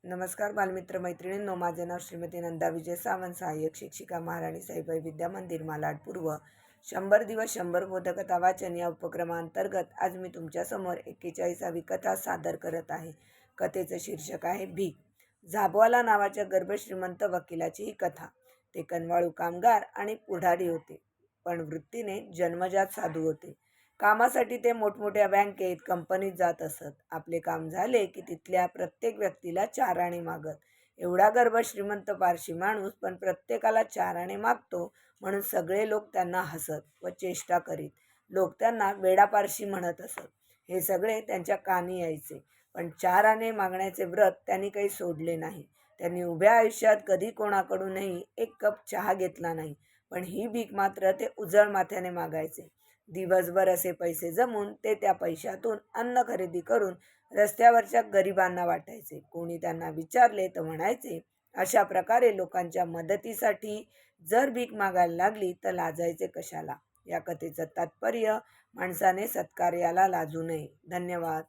नमस्कार बालमित्र मैत्रिणींनो, माझे नाव श्रीमती नंदा विजय सावंत, सहाय्यक शिक्षिका, महाराणी साईबाई विद्या मंदिर, मालाड पूर्व. 100 दिवस 100 बोधकथा वाचन या उपक्रमांतर्गत आज मी तुमच्यासमोर 41वी कथा सादर करत आहे. कथेचं शीर्षक आहे भीक. झाबवाला नावाच्या गर्भश्रीमंत वकिलाची ही कथा. ते कनवाळू कामगार आणि पुढारी होते, पण वृत्तीने जन्मजात साधू होते. कामासाठी ते मोठमोठ्या बँकेत, कंपनीत जात असत. आपले काम झाले की तिथल्या प्रत्येक व्यक्तीला 4 आणे मागत. एवढा गर्भ श्रीमंत पारशी माणूस, पण प्रत्येकाला 4 आणे मागतो म्हणून सगळे लोक त्यांना हसत व चेष्टा करीत. लोक त्यांना वेडापारशी म्हणत असत. हे सगळे त्यांच्या कानी यायचे, पण 4 आणे मागण्याचे व्रत त्यांनी काही सोडले नाही. त्यांनी उभ्या आयुष्यात कधी कोणाकडूनही एक कप चहा घेतला नाही, पण ही भीक मात्र ते उजळ माथ्याने मागायचे. दिवसभर असे पैसे जमून ते त्या पैशातून अन्न खरेदी करून रस्त्यावरच्या गरिबांना वाटायचे. कोणी त्यांना विचारले तर म्हणायचे, अशा प्रकारे लोकांच्या मदतीसाठी जर भीक मागायला लागली तर लाजायचे कशाला. या कथेचं तात्पर्य, माणसाने सत्कार्याला लाजू नये. धन्यवाद.